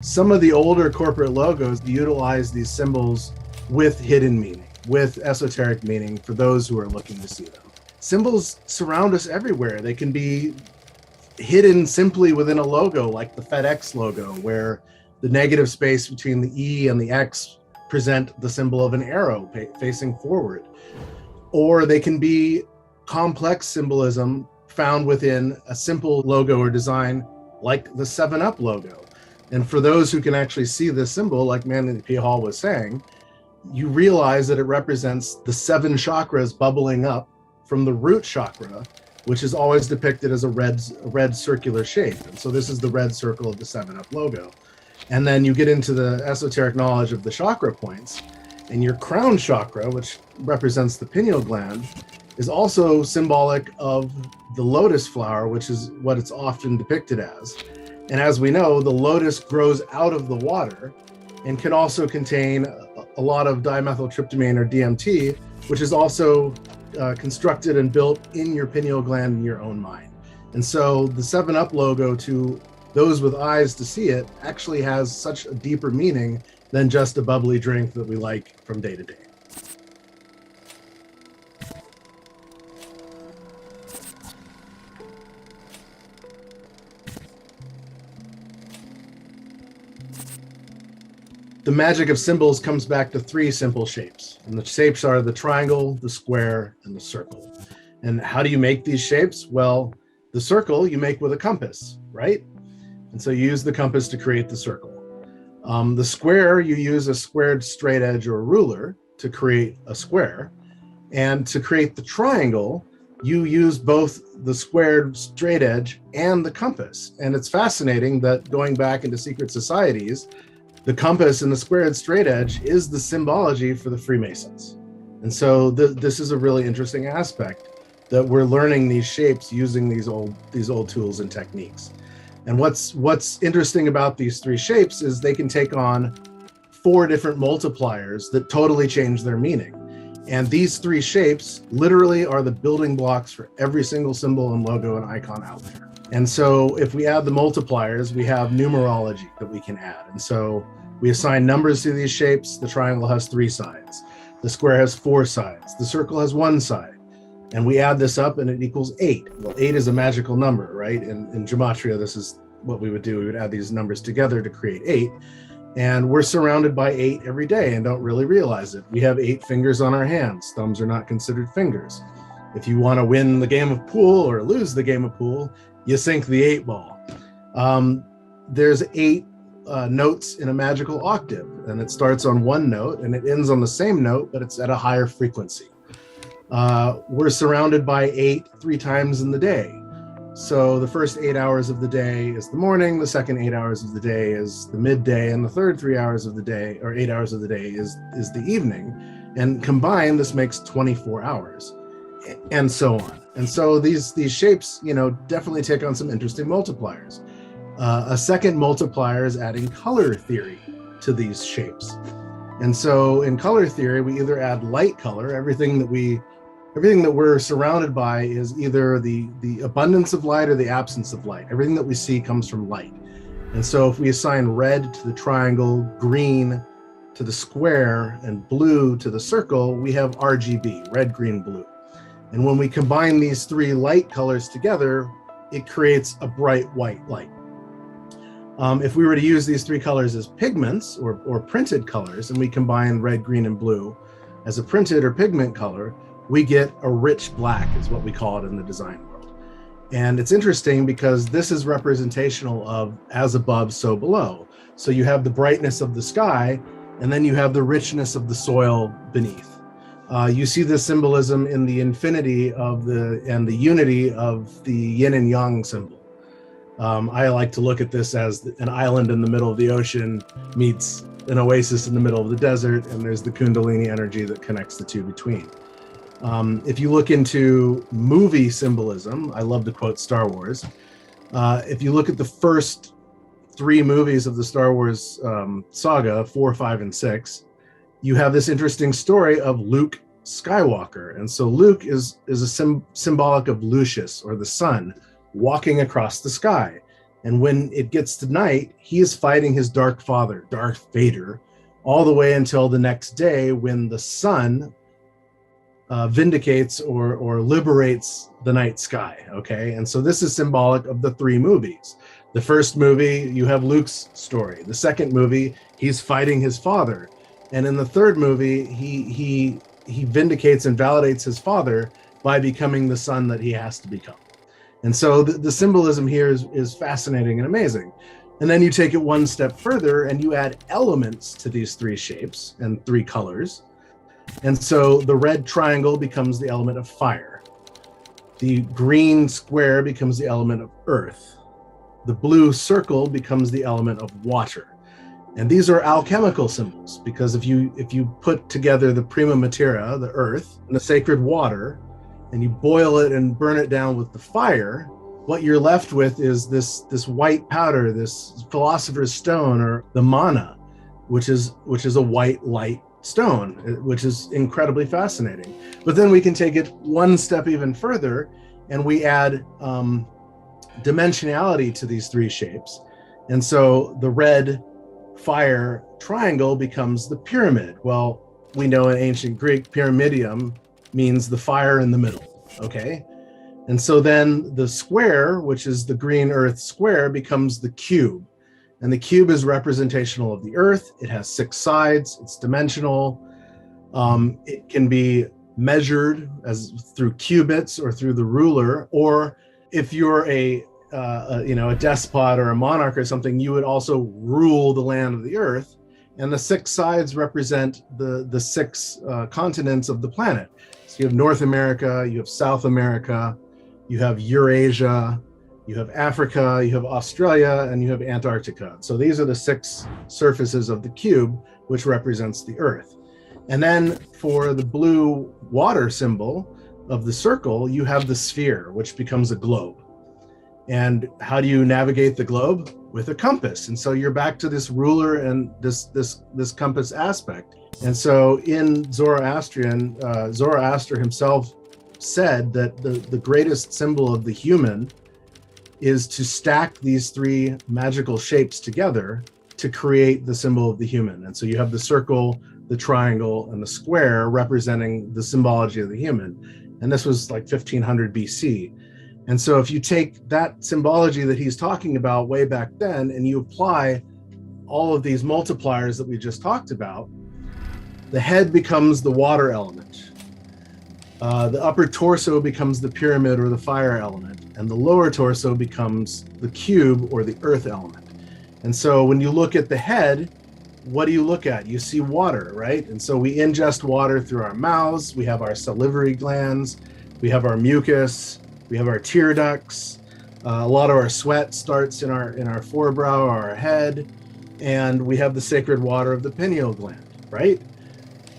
Some of the older corporate logos utilize these symbols with hidden meaning, with esoteric meaning for those who are looking to see them. Symbols surround us everywhere. They can be hidden simply within a logo, like the FedEx logo, where the negative space between the E and the X present the symbol of an arrow facing forward. Or they can be complex symbolism found within a simple logo or design, like the 7-Up logo. And for those who can actually see this symbol, like Manly P. Hall was saying, you realize that it represents the 7 chakras bubbling up from the root chakra, which is always depicted as a red circular shape. And so this is the red circle of the 7-Up logo. And then you get into the esoteric knowledge of the chakra points, and your crown chakra, which represents the pineal gland, is also symbolic of the lotus flower, which is what it's often depicted as. And as we know, the lotus grows out of the water and can also contain a lot of dimethyltryptamine or DMT, which is also constructed and built in your pineal gland in your own mind. And so the 7-Up logo, to those with eyes to see it, actually has such a deeper meaning than just a bubbly drink that we like from day to day. The magic of symbols comes back to 3 simple shapes. And the shapes are the triangle, the square, and the circle. And how do you make these shapes? Well, the circle you make with a compass, right? And so you use the compass to create the circle. The square, you use a squared straight edge or ruler to create a square. And to create the triangle, you use both the squared straight edge and the compass. And it's fascinating that going back into secret societies, the compass and the squared straight edge is the symbology for the Freemasons. And so this is a really interesting aspect, that we're learning these shapes using these old tools and techniques. And what's interesting about these 3 shapes is they can take on 4 different multipliers that totally change their meaning. And these 3 shapes literally are the building blocks for every single symbol and logo and icon out there. And so if we add the multipliers, we have numerology that we can add. And so we assign numbers to these shapes. The triangle has 3 sides. The square has 4 sides. The circle has 1 side. And we add this up and it equals 8. Well, 8 is a magical number, right? In gematria, this is what we would do. We would add these numbers together to create 8. And we're surrounded by 8 every day and don't really realize it. We have 8 fingers on our hands. Thumbs are not considered fingers. If you want to win the game of pool or lose the game of pool, you sink the 8 ball. There's 8 notes in a magical octave, and it starts on 1 note and it ends on the same note, but it's at a higher frequency. We're surrounded by 8 3 times in the day. So the first 8 hours of the day is the morning, the second 8 hours of the day is the midday, and the third 3 hours of the day, or 8 hours of the day, is the evening. And combined, this makes 24 hours, and so on. And so these shapes, definitely take on some interesting multipliers. A second multiplier is adding color theory to these shapes. And so in color theory, we either add light color. Everything that we're surrounded by is either the abundance of light or the absence of light. Everything that we see comes from light. And so if we assign red to the triangle, green to the square, and blue to the circle, we have RGB, red, green, blue. And when we combine these 3 light colors together, it creates a bright white light. If we were to use these 3 colors as pigments or printed colors, and we combine red, green, and blue as a printed or pigment color, we get a rich black, is what we call it in the design world. And it's interesting because this is representational of as above, so below. So you have the brightness of the sky, and then you have the richness of the soil beneath. You see this symbolism in the infinity and the unity of the yin and yang symbol. I like to look at this as an island in the middle of the ocean meets an oasis in the middle of the desert, and there's the Kundalini energy that connects the two between. If you look into movie symbolism, I love to quote Star Wars. If you look at the first 3 movies of the Star Wars saga, 4, 5, and 6, you have this interesting story of Luke Skywalker. And so Luke is a symbolic of Lucius, or the sun, walking across the sky. And when it gets to night, he is fighting his dark father, Darth Vader, all the way until the next day when the sun vindicates or liberates the night sky. Okay. And so this is symbolic of the three movies. The first movie, you have Luke's story. The second movie, he's fighting his father. And in the third movie, he vindicates and validates his father by becoming the son that he has to become. And so the symbolism here is fascinating and amazing. And then you take it one step further and you add elements to these three shapes and three colors. And so the red triangle becomes the element of fire. The green square becomes the element of earth. The blue circle becomes the element of water. And these are alchemical symbols, because if you put together the prima materia, the earth, and the sacred water, and you boil it and burn it down with the fire, what you're left with is this white powder, this philosopher's stone, or the mana, which is a white light stone, which is incredibly fascinating. But then we can take it one step even further, and we add dimensionality to these three shapes. And so the red fire triangle becomes the pyramid. Well, we know in ancient Greek, pyramidium means the fire in the middle, okay? And so then the square, which is the green earth square, becomes the cube. And the cube is representational of the earth. It has 6 sides, it's dimensional. It can be measured as through cubits or through the ruler, or if you're a despot or a monarch or something, you would also rule the land of the earth. And the 6 sides represent the 6 continents of the planet. So you have North America, you have South America, you have Eurasia, you have Africa, you have Australia, and you have Antarctica. So these are the 6 surfaces of the cube, which represents the earth. And then for the blue water symbol of the circle, you have the sphere, which becomes a globe. And how do you navigate the globe? With a compass. And so you're back to this ruler and this compass aspect. And so in Zoroastrian, Zoroaster himself said that the greatest symbol of the human is to stack these 3 magical shapes together to create the symbol of the human. And so you have the circle, the triangle, and the square representing the symbology of the human. And this was like 1500 BC. And so if you take that symbology that he's talking about way back then and you apply all of these multipliers that we just talked about, the head becomes the water element. The upper torso becomes the pyramid or the fire element, and the lower torso becomes the cube or the earth element. And so when you look at the head, what do you look at? You see water, right? And so we ingest water through our mouths. We have our salivary glands. We have our mucus. We have our tear ducts. A lot of our sweat starts in our forebrow or our head. And we have the sacred water of the pineal gland, right?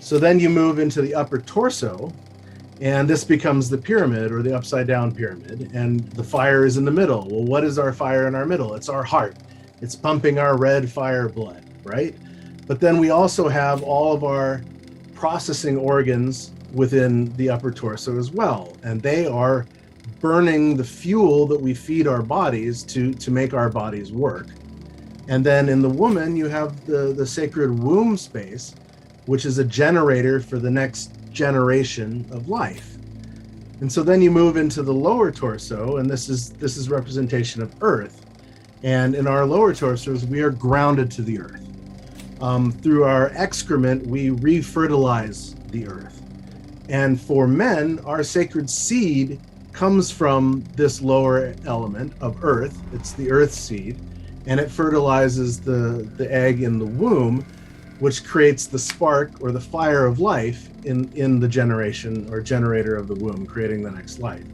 So then you move into the upper torso, and this becomes the pyramid or the upside down pyramid, and the fire is in the middle. Well, what is our fire in our middle? It's our heart. It's pumping our red fire blood, right? But then we also have all of our processing organs within the upper torso as well, and they are burning the fuel that we feed our bodies to make our bodies work. And then in the woman, you have the sacred womb space, which is a generator for the next generation of life. And so then you move into the lower torso, and this is representation of earth. And in our lower torsos, we are grounded to the earth. Through our excrement, we refertilize the earth. And for men, our sacred seed comes from this lower element of earth. It's the earth seed, and it fertilizes the egg in the womb, which creates the spark or the fire of life in the generation or generator of the womb, creating the next life.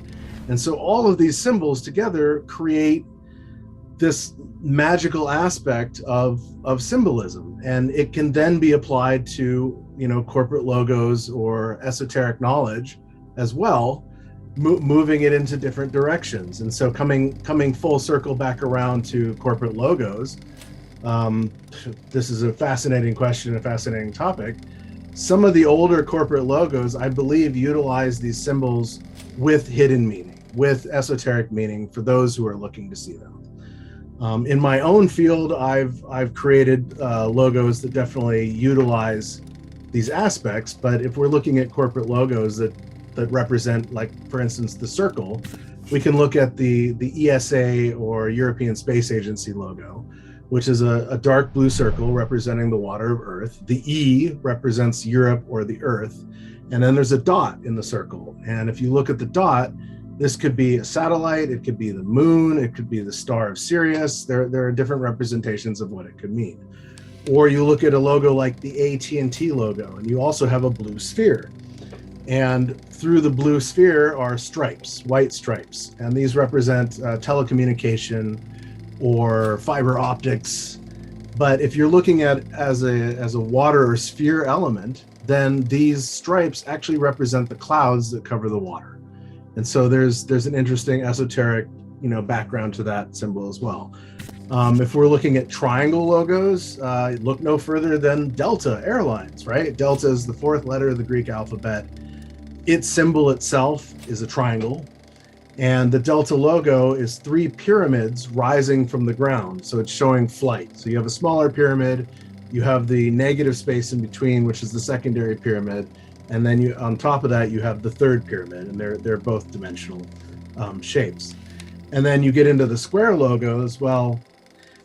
And so all of these symbols together create this magical aspect of symbolism, and it can then be applied to corporate logos or esoteric knowledge as well, moving it into different directions. And so coming full circle back around to corporate logos, this is a fascinating question, a fascinating topic. Some of the older corporate logos, I believe, utilize these symbols with hidden meaning, with esoteric meaning for those who are looking to see them. In my own field, I've created logos that definitely utilize these aspects. But if we're looking at corporate logos that represent, like for instance, the circle, we can look at the ESA or European Space Agency logo, which is a dark blue circle representing the water of Earth. The E represents Europe or the Earth, and then there's a dot in the circle. And if you look at the dot, this could be a satellite, it could be the moon, it could be the star of Sirius. There are different representations of what it could mean. Or you look at a logo like the AT&T logo, and you also have a blue sphere. And through the blue sphere are stripes, white stripes. And these represent telecommunication or fiber optics. But if you're looking at it as a water or sphere element, then these stripes actually represent the clouds that cover the water. And so there's an interesting esoteric, background to that symbol as well. If we're looking at triangle logos, look no further than Delta Airlines, right? Delta is the fourth letter of the Greek alphabet. Its symbol itself is a triangle, and the Delta logo is three pyramids rising from the ground. So it's showing flight. So you have a smaller pyramid, you have the negative space in between, which is the secondary pyramid. And then on top of that, you have the third pyramid, and they're both dimensional shapes. And then you get into the square logos. Well,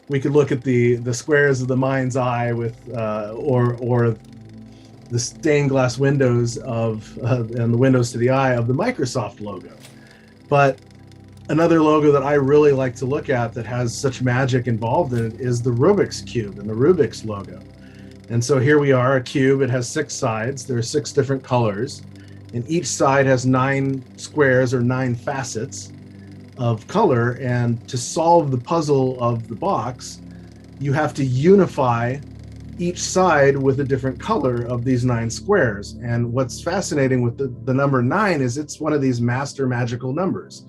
we could look at the squares of the mind's eye with, or the stained glass windows and the windows to the eye of the Microsoft logo. But another logo that I really like to look at that has such magic involved in it is the Rubik's Cube and the Rubik's logo. And so here we are, a cube. It has 6 sides. There are 6 different colors, and each side has 9 squares or 9 facets of color. And to solve the puzzle of the box, you have to unify each side with a different color of these 9 squares. And what's fascinating with the number 9 is it's one of these master magical numbers.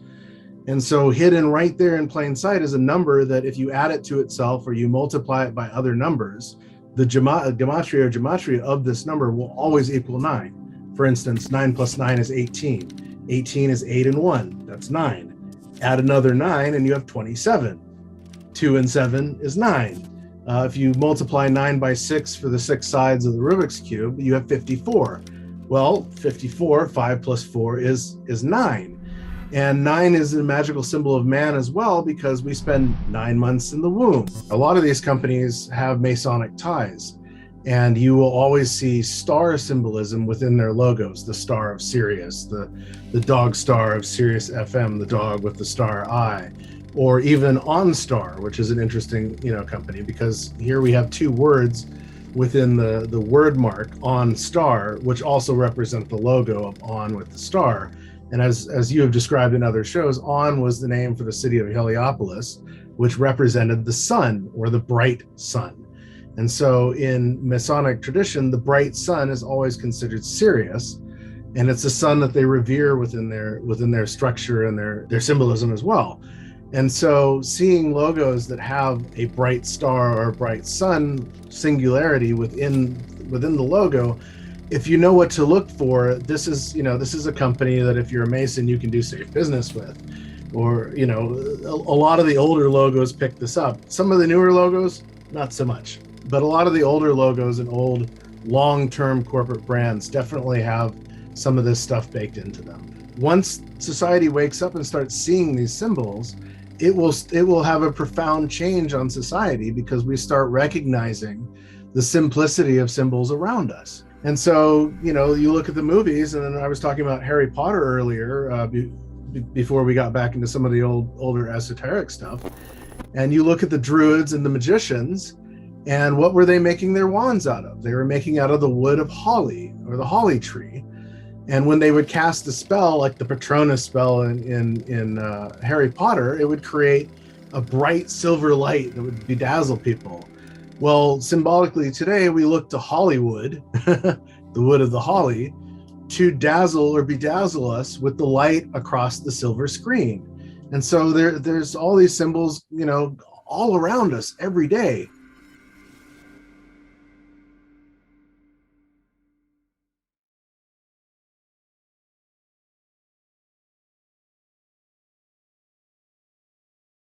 And so hidden right there in plain sight is a number that if you add it to itself or you multiply it by other numbers, the gematria of this number will always equal 9. For instance, 9 plus 9 is 18. 18 is 8 and 1. That's 9. Add another 9 and you have 27. 2 and 7 is 9. If you multiply 9 by 6 for the 6 sides of the Rubik's Cube, you have 54. Well, 54, 5 plus 4 is 9. And 9 is a magical symbol of man as well, because we spend 9 months in the womb. A lot of these companies have Masonic ties, and you will always see star symbolism within their logos. The star of Sirius, the dog star of Sirius FM, the dog with the star eye, or even OnStar, which is an interesting company, because here we have 2 words within the word mark OnStar, which also represent the logo of on with the star. And as you have described in other shows, On was the name for the city of Heliopolis, which represented the sun or the bright sun. And so in Masonic tradition, the bright sun is always considered Sirius, and it's a sun that they revere within their structure and their symbolism as well. And so seeing logos that have a bright star or a bright sun singularity within the logo, if you know what to look for, this is a company that if you're a Mason, you can do safe business with. Or, a lot of the older logos pick this up. Some of the newer logos, not so much. But a lot of the older logos and old long-term corporate brands definitely have some of this stuff baked into them. Once society wakes up and starts seeing these symbols, it will have a profound change on society, because we start recognizing the simplicity of symbols around us. And so, you look at the movies, and I was talking about Harry Potter earlier, before we got back into some of the older esoteric stuff, and you look at the druids and the magicians, and what were they making their wands out of? They were making out of the wood of holly, or the holly tree. And when they would cast a spell, like the Patronus spell in Harry Potter, it would create a bright silver light that would bedazzle people. Well, symbolically today, we look to Hollywood, the wood of the holly, to dazzle or bedazzle us with the light across the silver screen. And so there's all these symbols, all around us every day.